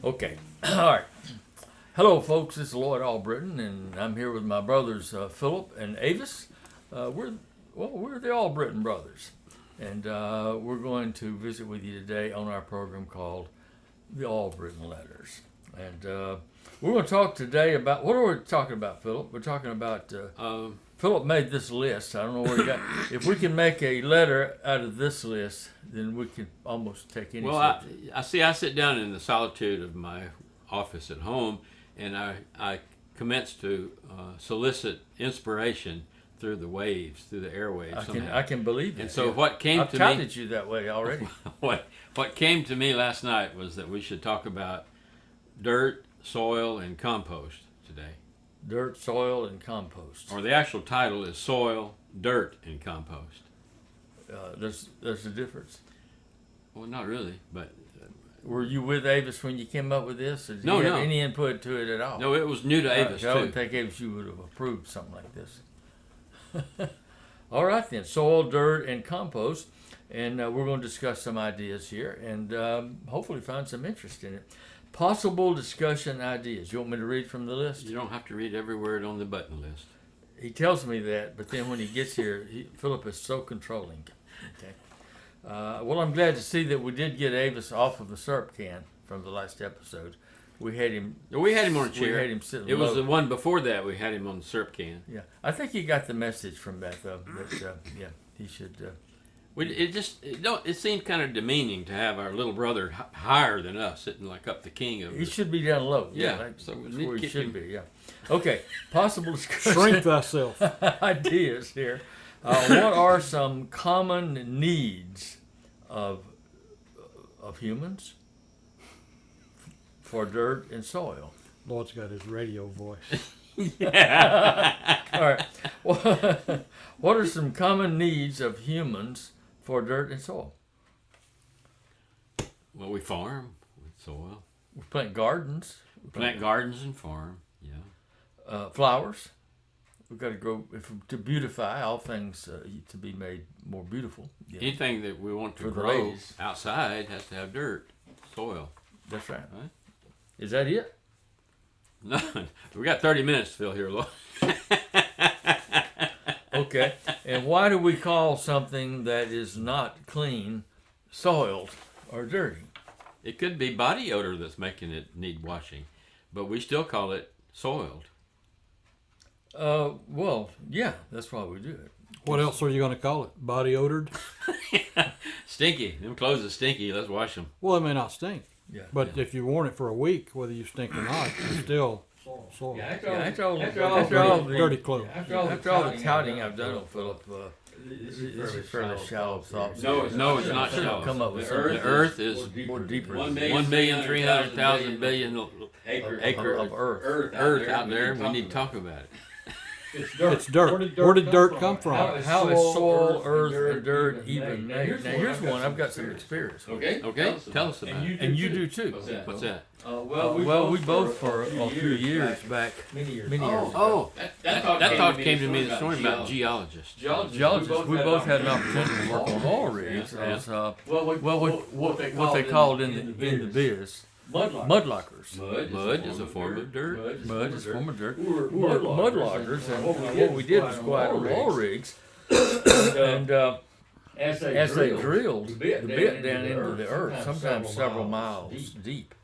Okay. All right. Hello, folks. This is Lloyd Albritton, and I'm here with my brothers Phillip and Avis. We're the Albritton brothers, and we're going to visit with you today on our program called the Albritton Letters. And we're going to talk today about, what are we talking about, Phillip? We're talking about, Phillip made this list. I don't know where he got. If we can make a letter out of this list, then we can almost take any subject. I sit down in the solitude of my office at home, and I commence to solicit inspiration through the waves, through the airwaves. I can believe it. And so what came I've to me... I've counted you that way already. What came to me last night was that we should talk about dirt, soil, and compost today. Dirt, soil, and compost. Or the actual title is Soil, Dirt, and Compost. There's a difference. Well, not really, but... Were you with Avis when you came up with this? Or did No, you have no. any input to it at all? No, it was new to Avis, I too. would think Avis, you would have approved something like this. All right, then. Soil, dirt, and compost. And we're going to discuss some ideas here and hopefully find some interest in it. Possible discussion ideas. You want me to read from the list? You don't have to read every word on the button list. He tells me that, but then when he gets here, Phillip is so controlling. Okay. Well, I'm glad to see that we did get Avis off of the syrup can from the last episode. We had him on a chair. We had him sitting It was low. the one before that we had him on the syrup can. Yeah, I think he got the message from that, though. That he should. It seemed kind of demeaning to have our little brother higher than us, sitting like up the king of. He should be down low. Yeah, that's so where he should him. be. Yeah. Okay. Possible discussion. Shrink thyself. Ideas here. What are some common needs of humans for dirt and soil? Lloyd's got his radio voice. All right. What are some common needs of humans for dirt and soil? Well, we farm with soil. We plant gardens. Plant gardens and farm. Yeah. Flowers. We've got to grow to beautify all things to be made more beautiful. Yeah. Anything that we want to For the grow ladies. outside has to have dirt, soil. That's right. Right? Is that it? No, we got 30 minutes to fill here, Lloyd. Okay. And why do we call something that is not clean soiled or dirty? It could be body odor that's making it need washing, but we still call it soiled. Well, yeah, that's why we do it. What else are you going to call it? Body odored? Stinky. Them clothes are stinky. Let's wash them. Well, it may not stink. Yeah. But if you worn it for a week, whether you stink or not, it's still soil. After all the Dirty clothes. After all the touting I've done on Phillip, this is a fairly shallow thought. No, it's not shallow. Come up with The something. Earth is more deeper. 1,300,000 billion acre of earth. Earth out there. We need to talk about it. It's dirt. Where did dirt come from? How is soil, earth, and dirt even made? Now, here's one I've got some experience with. Okay, tell us about it. And you do too. What's that? Well, we both for a few years back, many years ago. Oh, that thought came to me this morning about geologists. Geologists, we both had an opportunity to work on oil rigs as what they called in the biz. Mud lockers. Mud is a form of dirt. Mud is a form of dirt. We were mud lockers, and what we did was go out on oil rigs, and as they drilled the bit down into the earth, sometimes several miles deep.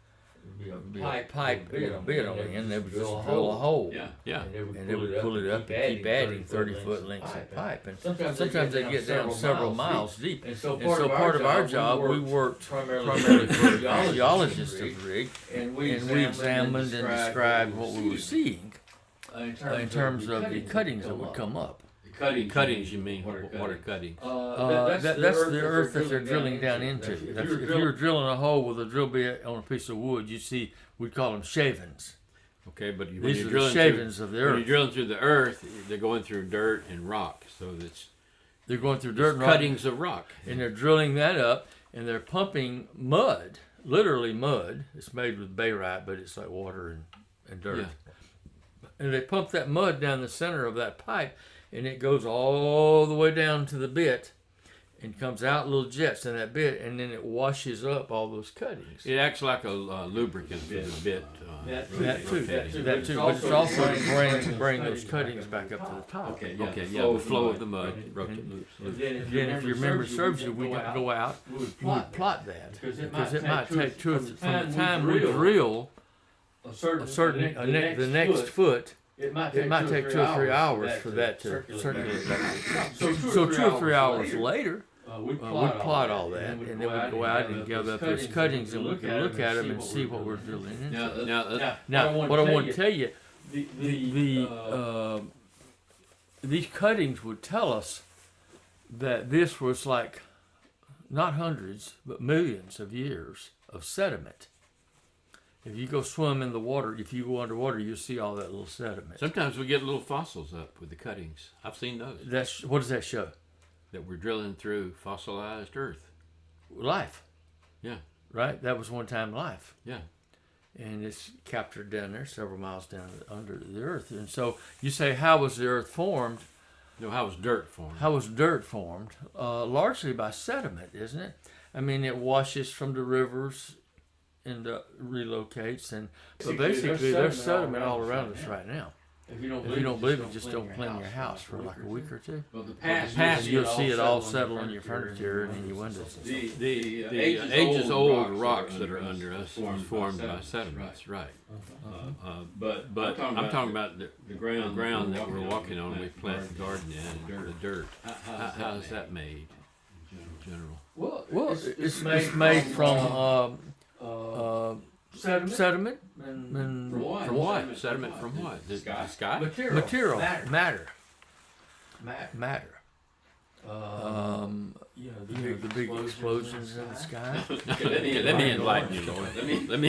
There'd be a pipe and a bit on the end, they would just drill a hole. Yeah. And they would pull it up and keep adding 30-foot lengths of pipe. And sometimes they get down several miles deep. And so part of our job, we worked primarily for the geologists of the rig, and we examined and described what we were seeing in terms of the cuttings that would come up. Cuttings, you mean? What are cuttings? That's the earth that they're drilling down into. If you were drilling a hole with a drill bit on a piece of wood, we'd call them shavings. Okay, but when These you're are drilling the shavings of the when you're earth. drilling through the earth, they're going through dirt and rock, so that's They're going through dirt and rock, cuttings of rock. and they're drilling that up, and they're pumping mud, literally mud. It's made with barite, but it's like water and dirt. Yeah. And they pump that mud down the center of that pipe, and it goes all the way down to the bit, and comes out little jets in that bit, and then it washes up all those cuttings. It acts like a lubricant for the bit. That too. But it's also bring those cuttings back up to the top. Okay, the flow of the mud. Then, if your memory serves you, we could go out, we would plot that, because it might take from the time we drill the next foot. It might take 2 or 3 hours for that to circulate back to the top. So 2 or 3 hours later, we'd plot all that, and then we'd go out and gather up those cuttings, and we could look at them and see what we're drilling into. Now, what I want to tell you, these cuttings would tell us that this was like not hundreds, but millions of years of sediment. If you go swim in the water, if you go underwater, you'll see all that little sediment. Sometimes we get little fossils up with the cuttings. I've seen those. What does that show? That we're drilling through fossilized earth. Life. Yeah. Right? That was one time life. Yeah. And it's captured down there, several miles down under the earth. And so you say, how was the earth formed? No, how was dirt formed? How was dirt formed? Largely by sediment, isn't it? I mean, it washes from the rivers and relocates, but basically there's sediment all around us right now. If you don't believe it, just don't clean your house for like a week or two. Well, and you'll see it all settle on your furniture and in your windows. The ages-old rocks that are under us was formed by sediments, right? But I'm talking about the ground that we're walking on. We plant the garden in, the dirt. How is that made in general? Well, it's made from sediment and from what? Sediment from what? The sky? Material. Matter. The big explosions in the sky. Let me enlighten you, Lloyd. Let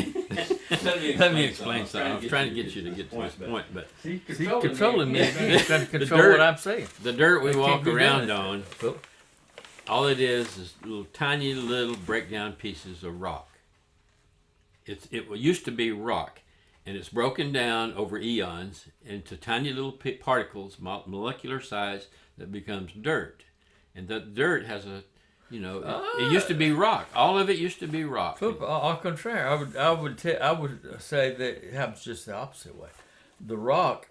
me explain something. I was trying to get you to get to this point, but controlling me. You're trying to control what I'm saying. The dirt we walk around on, all it is little tiny little breakdown pieces of rock. It used to be rock, and it's broken down over eons into tiny little particles, molecular size, that becomes dirt. And that dirt has it used to be rock. All of it used to be rock. Au contraire, I would say that it happens just the opposite way. The rock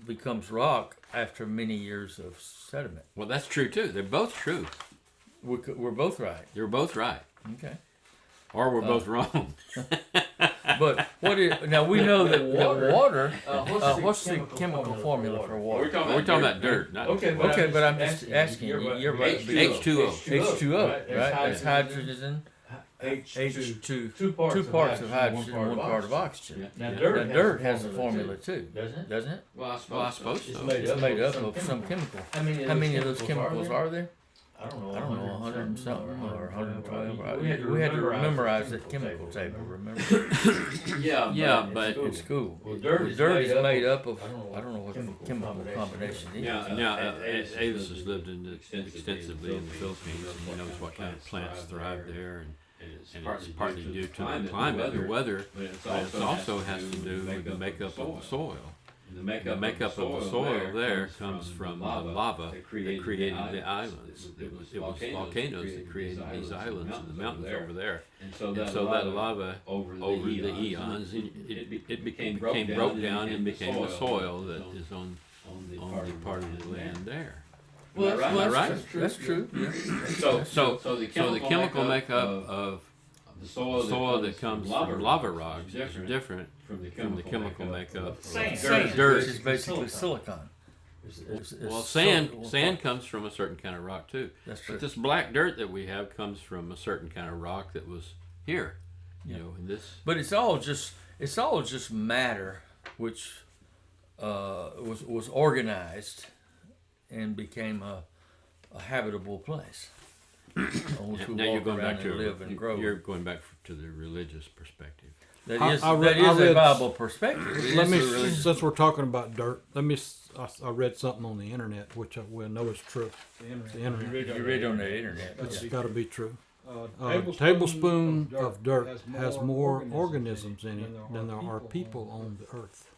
becomes rock after many years of sediment. Well, that's true too. They're both true. We're both right. You're both right. Okay. Or we're both wrong. But now we know that water. What's the chemical formula for water? We're talking about dirt. Okay, but I'm just asking you. You're right. H2O. H2O, right? That's hydrogen. H2. Two parts of hydrogen and 1 part of oxygen. Now dirt has a formula too, doesn't it? Well, I suppose so. It's made up of some chemical. How many of those chemicals are there? I don't know, 100 and something or 112. We had to memorize that chemical table, remember? Yeah, but in school. Well, dirt is made up of, I don't know what the chemical combination is. Avis has lived extensively in the Philippines, and he knows what kind of plants thrive there, and it's partly due to the climate, the weather, but it also has to do with the makeup of the soil. The makeup of the soil there comes from the lava that created the islands. It was volcanoes that created these islands in the mountains over there. And so that lava over the eons, it became broke down and became the soil that is on the part of the land there. Well, right? That's true. Yeah. So the chemical makeup of the soil that comes from lava rocks is different from the chemical makeup of dirt. Which is basically silicon. Well, sand comes from a certain kind of rock too. That's true. But this black dirt that we have comes from a certain kind of rock that was here. In this. But it's all just matter, which was organized and became a habitable place. Now you're going back to live and grow. You're going back to the religious perspective. That is a viable perspective. Since we're talking about dirt, I read something on the internet, which I will know is true. The internet. You read on the internet. It's got to be true. A tablespoon of dirt has more organisms in it than there are people on the earth.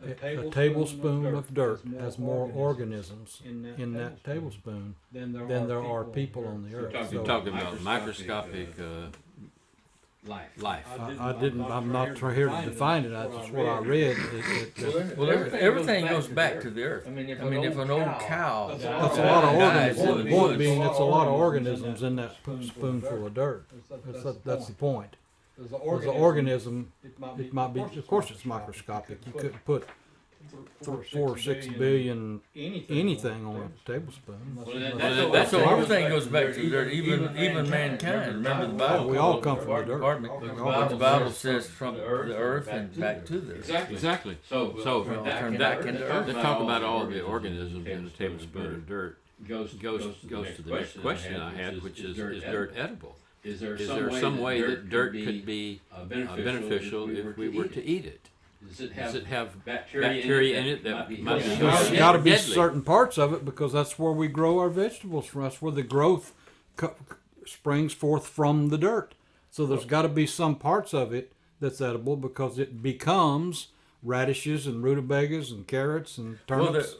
A tablespoon of dirt has more organisms in that tablespoon than there are people on the earth. You're talking about microscopic life. I'm not here to define it. That's just what I read. Well, everything goes back to the earth. I mean, if an old cow, That's a lot of dies in organisms. the The point woods, being, it's a lot of organisms in that spoonful of dirt. That's the point. As an organism, it might be, of course it's microscopic. You couldn't put 4 or 6 billion anything on a tablespoon. so everything goes back to the dirt, even mankind. Remember the Bible? We all come from the dirt. Pardon me. The Bible says from the earth and back to the earth. Exactly. So turn back into earth. they talk about all the organisms in a tablespoon of dirt. Goes to the next question I had, which is dirt edible? Is there some way that dirt could be beneficial if we were to eat it? Does it have bacteria in it that might be There's got to be deadly? certain parts of it because that's where we grow our vegetables from. That's where the growth springs forth from the dirt. So there's got to be some parts of it that's edible because it becomes radishes and rutabagas and carrots and turnips.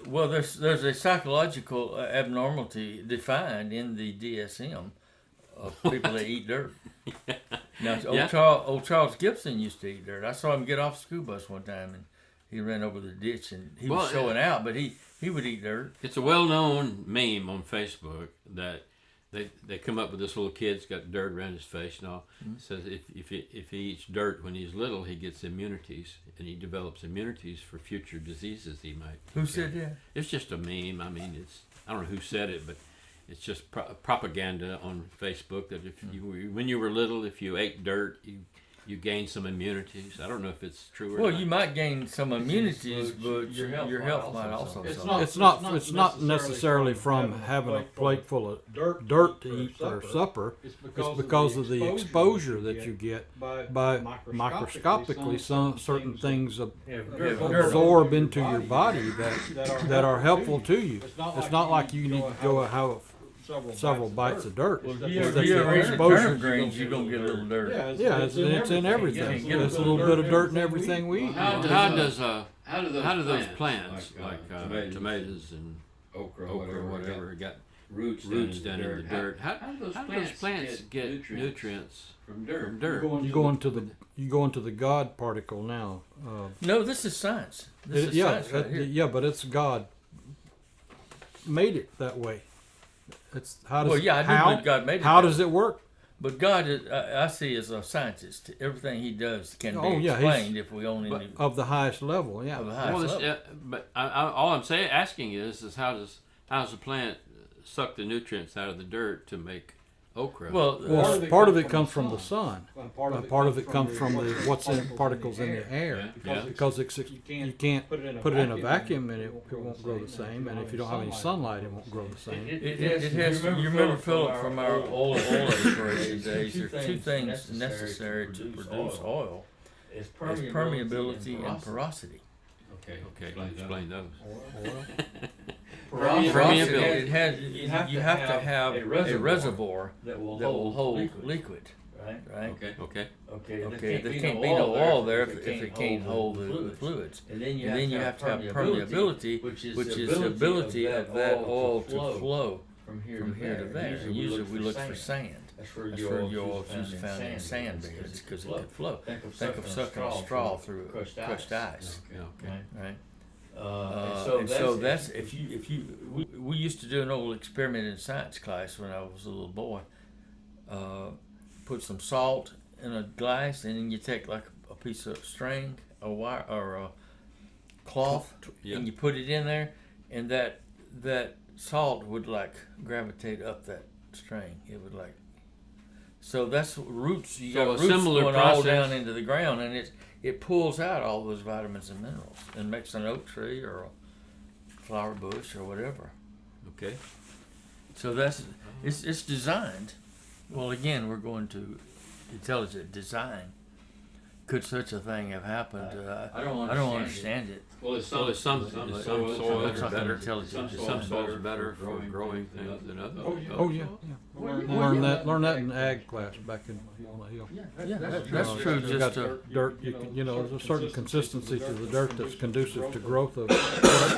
There's a psychological abnormality defined in the DSM of people that eat dirt. Now, old Charles Gibson used to eat dirt. I saw him get off the school bus one time, and he ran over the ditch, and he was showing out, but he would eat dirt. It's a well-known meme on Facebook that they come up with this little kid's got dirt around his face and all. Mm-hmm. It says if he eats dirt when he's little, he gets immunities, and he develops immunities for future diseases he might. Who said that? It's just a meme. I mean, I don't know who said it, but it's just propaganda on Facebook that when you were little, if you ate dirt, you gained some immunities. I don't know if it's true or not. Well, you might gain some immunities, but your health might also suffer. It's not necessarily from having a plate full of dirt to eat for supper. It's because of the exposure that you get by microscopically certain things absorb into your body that are helpful to you. It's not like you need to go have several bites of dirt. Well, if you ever eat turnip greens, you're going to get a little dirt. Yeah, it's in everything. There's a little bit of dirt in everything we eat. How do those plants like tomatoes and okra or whatever got roots down in the dirt? How do those plants get nutrients from dirt? You go into the God particle now. No, this is science. Science right here. Yeah, but it's God made it that way. It's how does believe God made it. How does it work? But God, I see as a scientist, everything He does can be explained if we only knew. Of the highest level, yeah. Of the highest level. But all I'm asking is how does the plant suck the nutrients out of the dirt to make okra? Well, part of it comes from the sun. Part of it comes from what's in particles in the air. Because you can't put it in a vacuum and it won't grow the same. And if you don't have any sunlight, it won't grow the same. It has. You remember Phillip from our oil exploration days? There are two things necessary to produce oil: is permeability and porosity. Okay. Explain those. Porosity. You have to have a reservoir that will hold liquid. Right. Okay. There can't be no oil there if it can't hold the fluids. And then you have to have permeability, which is the ability of that oil to flow from here to there. And usually we look for sand. That's where your oil is usually found in sand beds because it can flow. Think of sucking a straw through crushed ice. Right. So that's if you we used to do an old experiment in science class when I was a little boy. Put some salt in a glass, and then you take like a piece of string, a wire, or a cloth, and you put it in there, and that salt would like gravitate up that string. It would like. So that's roots. You got roots going all down into the ground, and it pulls out all those vitamins and minerals and makes an oak tree or a flower bush or whatever. Okay. So it's designed. Well, again, we're going to intelligent design could such a thing have happened? I don't understand it. Well, there's some soils Looks are like an better. intelligent Some design. soils are better for growing things than others. Oh yeah, learn that in ag class back in on the hill. Yeah, that's true. You got dirt. There's a certain consistency to the dirt that's conducive to growth of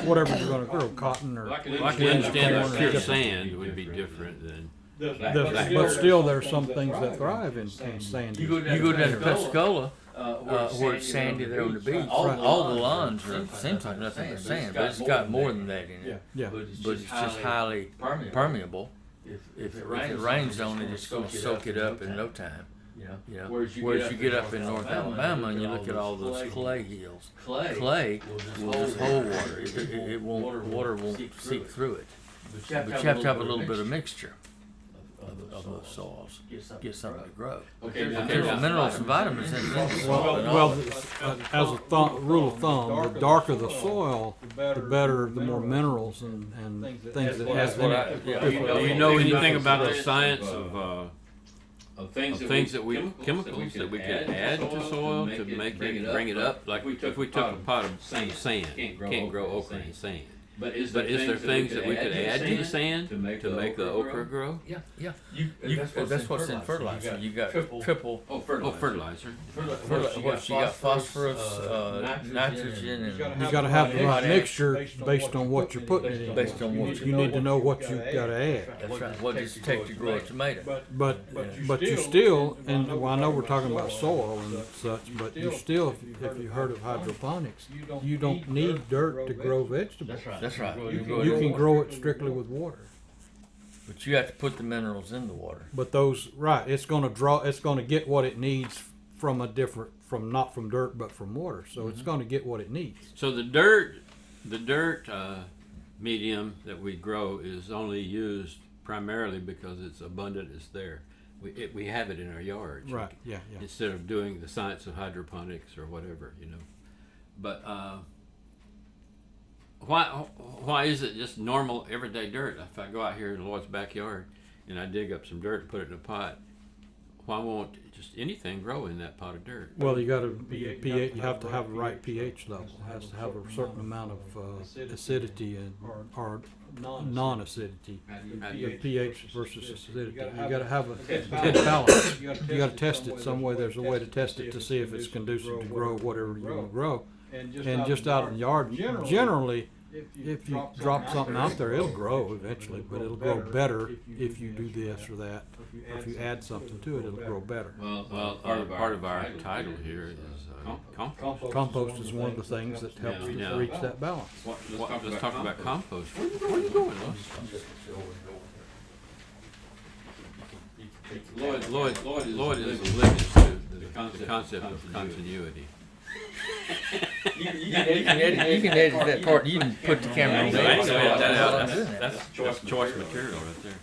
whatever you're going to grow, cotton or. I can understand that pure sand would be different than. But still, there's some things that thrive in sandy. You go down to Pensacola, where it's sandy there on the beach. All the lawns seems like nothing but sand, but it's got more than that in it. Yeah. But it's just highly permeable. If it rains on it, it's going to soak it up in no time. You know, whereas you get up in North Alabama and you look at all those clay hills. Clay will just hold water. Water won't seep through it. But you have to have a little bit of mixture of those soils, get something to grow. There's minerals and vitamins in it. As a rule of thumb, the darker the soil, the better, the more minerals and things that has in it. Do you know anything about the science of things that chemicals that we could add to soil to make it, bring it up? Like if we took a pot of sand, can't grow okra in sand. But is there things that we could add to the sand to make the okra grow? Yeah. That's what's in fertilizer. You got triple. Fertilizer. What you got? Phosphorus, nitrogen, and You got to have the right mixture based on what you're putting in. based on what You need to know what you got to add. That's right. What does it take to grow a tomato? But you still, and well, I know we're talking about soil and such, but you still, if you heard of hydroponics, you don't need dirt to grow vegetables. That's right. You can grow it strictly with water. But you have to put the minerals in the water. But it's going to get what it needs from not from dirt, but from water. So it's going to get what it needs. So the dirt medium that we grow is only used primarily because it's abundant. It's there. We have it in our yards. Right. Yeah. Instead of doing the science of hydroponics or whatever, But why is it just normal everyday dirt? If I go out here in Lloyd's backyard and I dig up some dirt and put it in a pot, why won't just anything grow in that pot of dirt? Well, you got to be a pH. You have to have the right pH level. It has to have a certain amount of acidity or non-acidity. The pH versus acidity. You got to have a good balance. You got to test it some way. There's a way to test it to see if it's conducive to grow whatever you want to grow. And just out in the yard, generally, if you drop something out there, it'll grow eventually, but it'll grow better if you do this or that. Or if you add something to it, it'll grow better. Well, part of our title here is compost. Compost is one of the things that helps us reach that balance. Let's talk about compost. Where are you going, Lloyd is oblivious to the concept of continuity. You can edit that part. You can put the camera on there. That's choice material right there.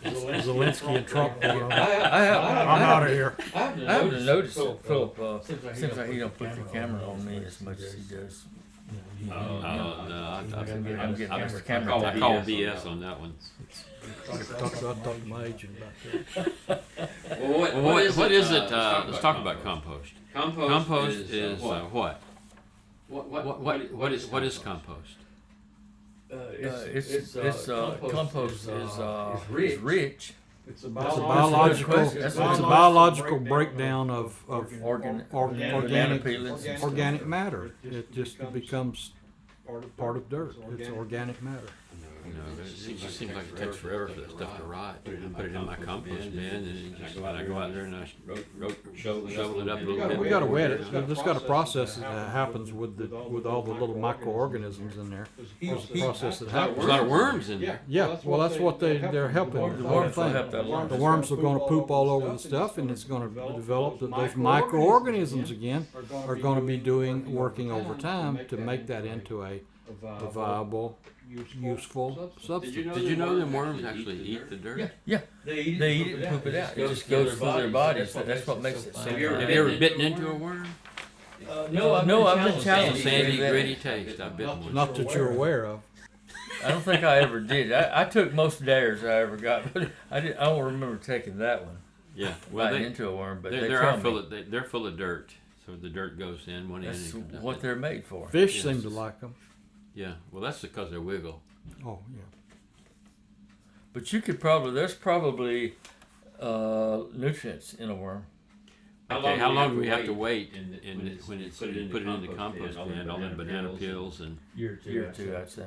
Zelensky and Trump. I'm out of here. I haven't noticed that Philip seems like he don't put the camera on me as much as he does. No, I'm getting the I camera. call BS on that one. I'll talk to my agent about that. What is it? Let's talk about compost. Compost is what? What is compost? Compost is rich. It's a biological breakdown of organic matter. It just becomes part of dirt. It's organic matter. It just seems like it takes forever for that stuff to rot. I put it in my compost bin, and I go out there and I shovel it up a little bit. We got to wet it. There's got a process that happens with all the little microorganisms in there. There's a process that happens. There's a lot of worms in there. Yeah, well, that's what they're helping. The worms The worms are going to poop all over the stuff, and it's going to develop those microorganisms again are going to be working over time to make that into a viable, useful substance. Did you know that worms actually eat the dirt? Yeah. They eat it and poop it out. It just goes through their bodies. That's what makes it so. Have you ever bitten into a worm? No, I've been challenged. Sandy, gritty taste. I've bitten one. Not that you're aware of. I don't think I ever did. I took most dares I ever got, but I don't remember taking that one. Yeah, well, biting into a worm, but they they're tell full me of they're full of dirt, so the dirt goes in one end. that's and comes out what the other. they're made for. Fish Yes. seem to like them. Yeah, well, that's because they wiggle. Oh yeah. But you could there's probably nutrients in a worm. Okay, how long do we have to wait when it's put it in the compost bin, all them banana peels and Year or two, I'd say.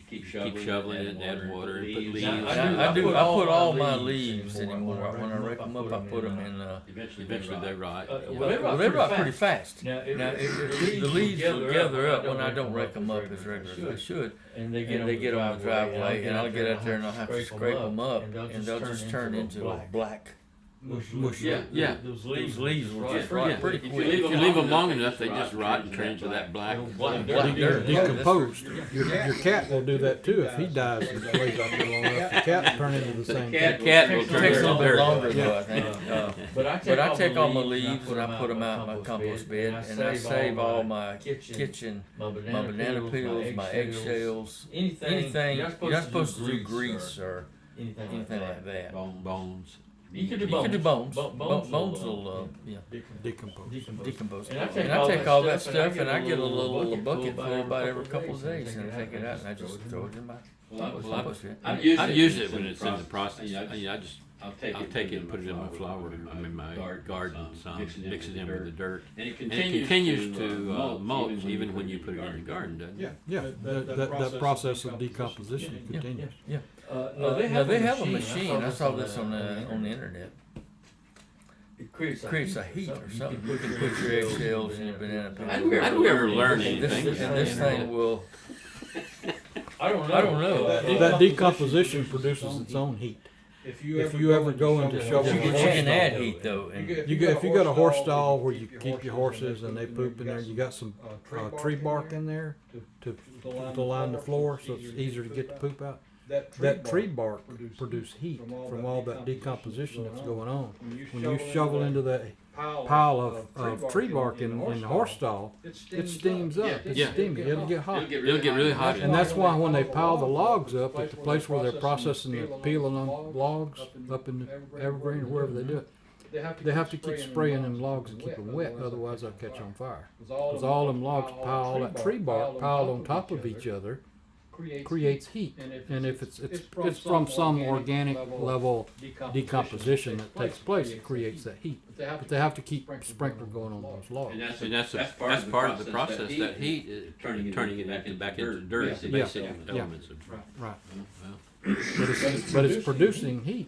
keep shoveling it and add water and put leaves? I put all my leaves anymore. When I rake them up, I put them in. Eventually they rot. Well, they rot pretty fast. Now, the leaves will gather up when I don't rake them up as regularly as I should, and they get on the driveway, and I'll get out there and I'll have to scrape them up, and they'll just turn into a black. Mush. Yeah. Those leaves will just Yeah. rot pretty If quick. you leave them long enough, they just rot and turn into that black. dirt. Decomposed. Your cat will do that too if he dies and lays out there long enough. The cat will turn into the same thing. Cat will It turn takes a little into bit dirt. longer though, I think. But I take all my leaves and I put them out in my compost bed, and I save all my kitchen, my banana peels, my eggshells, anything. You're not supposed to do grease or anything like that. Bones. You can do bones. Bones will Decompose. decompose. And I take all that stuff and I get a little bucket full about every couple of days, and I take it out and I just throw it in my compost bin. I've used it when it's in the process. I'll take it and put it in my flower, in my garden some, mix it in with the dirt. And it continues to mulch even when you put it in the garden, doesn't it? Yeah, that process of decomposition continues. Yeah. Now they have a machine. I saw this on the internet. It creates a heat or something. You can put your eggshells in your banana peel. I'd never learned anything. This thing will. I don't know. That decomposition produces its own heat. If you ever go into shovel, You can add heat though. And if you got a horse stall where you keep your horses and they poop in there, you got some tree bark in there to line the floor so it's easier to get the poop out. That tree bark produces heat from all that decomposition that's going on. When you shovel into that pile of tree bark in the horse stall, it steams up. It's steamy. It'll get hot. It'll get really hot. And that's why when they pile the logs up at the place where they're processing the peeling on logs up in the evergreen or wherever they do it, they have to keep spraying them logs and keep them wet, otherwise they'll catch on fire. Because all them logs all that tree bark piled on top of each other creates heat, and if it's from some organic level decomposition that takes place, it creates that heat. But they have to keep sprinkler going on those logs. And that's part of the process. That heat is turning it back into dirt. The basic elements of Right. well, But it's producing heat.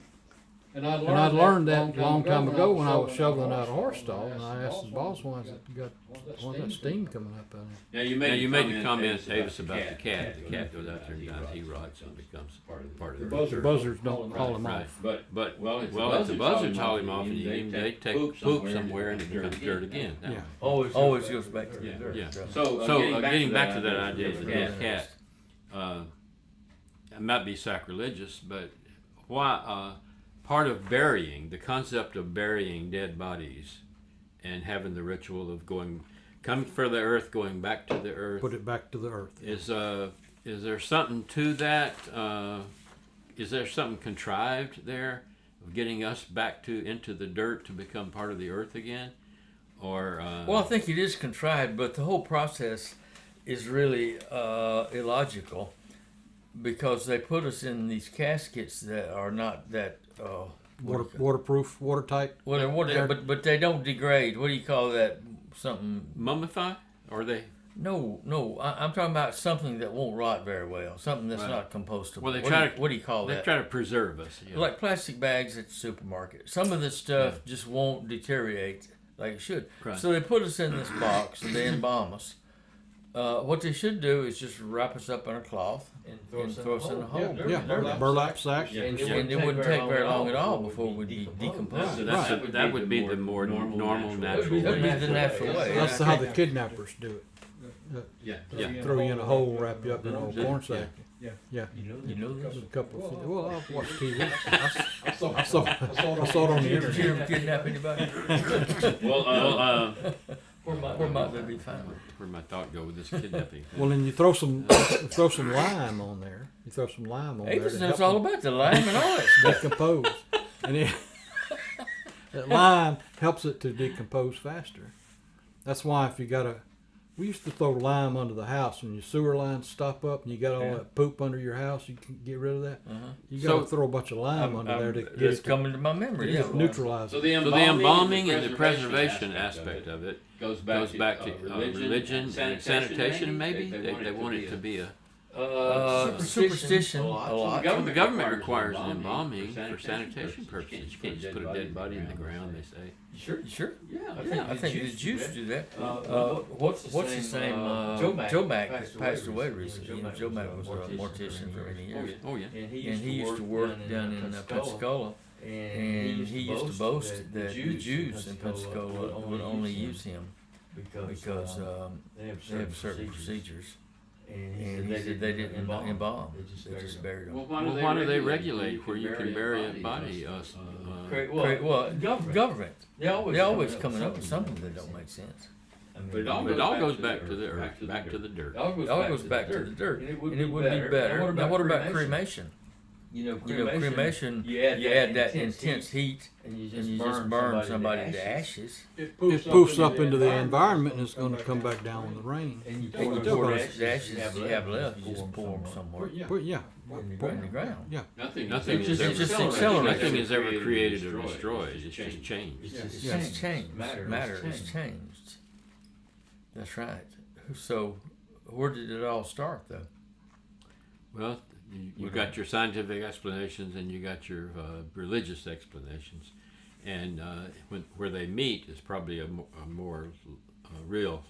And I learned that a long time ago when I was shoveling out a horse stall, and I asked the boss why that steam coming up out there. Now you made the comment, Avis, about the cat. The cat goes out there and dies. He rots and becomes part of the The buzzards don't haul them Right, off. but if the buzzards haul him off and eat him, they take poop somewhere and it becomes dirt again. Yeah. always goes back to the dirt. Yeah. So getting back to that idea of the cat, it might be sacrilegious, but why? Part of burying, the concept of burying dead bodies, and having the ritual of coming for the earth, going back to the earth. Put it back to the earth. Is there something to that? Is there something contrived there of getting us back into the dirt to become part of the earth again? Or Well, I think it is contrived, but the whole process is really illogical, because they put us in these caskets that are not that Waterproof, watertight. but they don't degrade. What do you call that? Something. mummify? Or they? No. I'm talking about something that won't rot very well. Something that's Right. not compostable. Well, what do you call They that? try to preserve us. You know. Like plastic bags at the supermarket. Some of this stuff just won't deteriorate like it should. Right. So they put us in this box and they embalm us. What they should do is just wrap us up in a cloth and throw us in a hole. Yeah, burlap sack. And it wouldn't take very long at all before we'd be decomposed. So that would be the more normal, natural That would be way. the natural way. That's how the kidnappers do it. Yeah. Throw you in a hole, wrap you up in an old corn sack. Yeah. You know this? A couple of, well, I've watched TV. I saw it on the Did internet. you ever kidnap anybody? Where might they be found? Where my thought go with this kidnapping? Well, then you throw some lime on there. You throw some lime on there. Avis to knows help all them about the lime and all that stuff. decompose. And then, that lime helps it to decompose faster. That's why if you we used to throw lime under the house when your sewer lines stop up and you got all that poop under your house. You can get rid of that. You got to throw a bunch of lime under there to get it's it coming to my memory. Yeah, neutralize So it. the embalming and the preservation aspect of it goes back to religion and sanitation. Maybe they want it to be a superstition a lot. The government requires an embalming for sanitation purposes. You can't just put a dead body in the ground, they say. Sure. Yeah, I think the Jews do that. What's his name? Joe Mack passed away recently. You know, Joe Mack was a mortician for many years. Oh, yeah. And he used to work down in Pensacola. And he used to boast that the Jews in Pensacola would only use him because they have certain procedures. And he said they didn't embalm. They just buried them. Well, why do they regulate where you can bury a body? Government. They're always coming up with something that don't make sense. But it all goes back to the earth, back to the dirt. It all goes back to the dirt. And it would be better. Now, what about cremation? You know, cremation, you add that intense heat, and you just burn somebody to ashes. It poofs up into the environment and it's going to come back down with the rain. And you pour the ashes you have left, you just pour them somewhere. But yeah, Pour in the ground. Yeah. Nothing is ever created or destroyed. It's just changed. It's just changed. Matter is changed. That's right. So, where did it all start, though? Well, you've got your scientific explanations and you got your religious explanations, and where they meet is probably a more real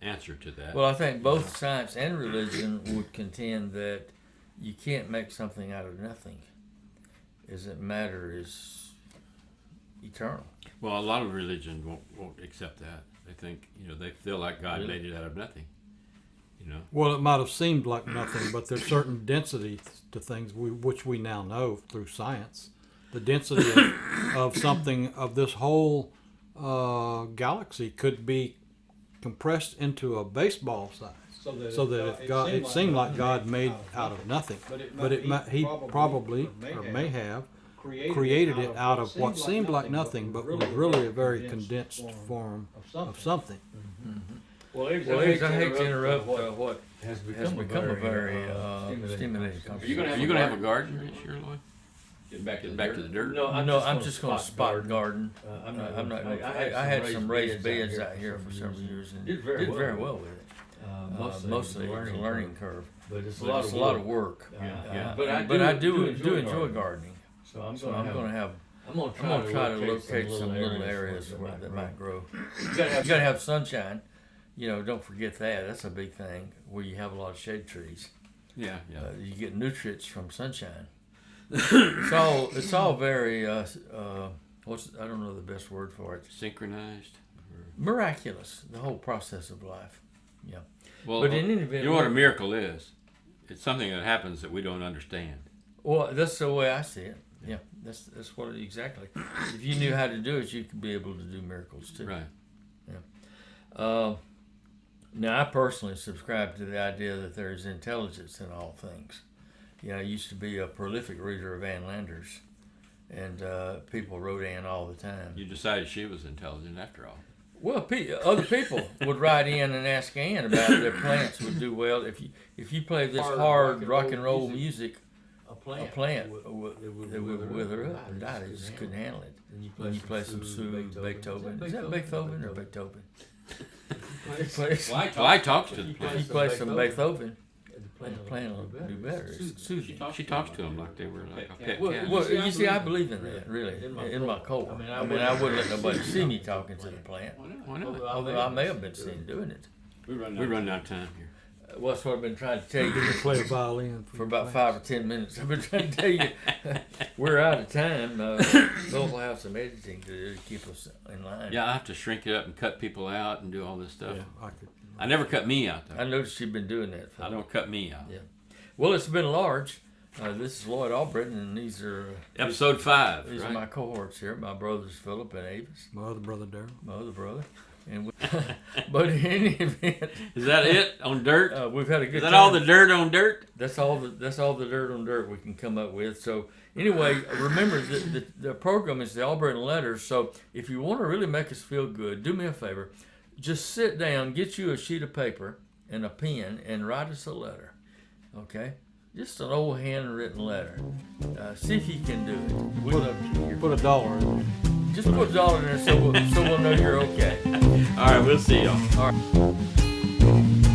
answer to that. Well, I think both science and religion would contend that you can't make something out of nothing, as that matter is eternal. Well, a lot of religion won't accept that. They think, they feel like God made it out of nothing. Well, it might have seemed like nothing, but there's certain density to things which we now know through science. The density of something of this whole galaxy could be compressed into a baseball size. So that if God, it seemed like God made out of nothing, but he probably or may have created it out of what seemed like nothing, but was really a very condensed form of something. Well, Avis, I hate to interrupt what has become a very stimulating conversation. Are you going to have a garden this year, Lloyd? Get back to the dirt. No, I'm just going to spot garden. I'm not. I had some raised beds out here for several years and did very well with it. Mostly a learning curve, but it's a lot of work. But I do enjoy gardening. So I'm going to try to locate some little areas that might grow. You got to have sunshine. Don't forget that. That's a big thing where you have a lot of shade trees. Yeah. You get nutrients from sunshine. It's all very I don't know the best word for it. Synchronized. Miraculous. The whole process of life. Yeah. Well, but in any event, you know what a miracle is? It's something that happens that we don't understand. Well, that's the way I see it. Yeah. That's what exactly. If you knew how to do it, you could be able to do miracles too. Right. Yeah. Now, I personally subscribe to the idea that there is intelligence in all things. I used to be a prolific reader of Ann Landers, and people wrote Ann all the time. You decided she was intelligent after all. Well, other people would write in and ask Ann about their plants would do well. If you play this hard rock and roll music, a plant would wither up and die. They just couldn't handle it. When you play some Beethoven. Is that Beethoven or Beethoven? I talked to the plant. If you play some Beethoven, the plant will do better. It's soothing. She talks to them like they were like a pet cat. Well, you see, I believe in that, really, in my core. I wouldn't let nobody see me talking to the plant. Why not? Although I may have been seen doing it. We're running out of time here. Well, that's what I've been trying to tell you. You play a violin for about 5 or 10 minutes. I've been trying to tell you we're out of time. We'll have some editing to do to keep us in line. Yeah, I have to shrink it up and cut people out and do all this stuff. Yeah, I never cut me out, though. I noticed you've been doing that. I don't cut me out. Yeah. Well, it's been large. This is Lloyd Albritton, and these are... Episode 5, These right? are my cohorts here. My brothers Phillip and Avis. my other brother Darryl. My other brother. And but in any event, Is that it on dirt? we've had a good. Is that time. all the dirt on dirt? That's all the dirt on dirt we can come up with. So anyway, remember the program is the Albritton Letters. So if you want to really make us feel good, do me a favor, just sit down, get you a sheet of paper and a pen, and write us a letter. Okay, just an old handwritten letter. See if you can do it. We love to hear. Put $1 in there. Just put $1 in there so we'll know you're okay. All right, we'll see y'all. All right.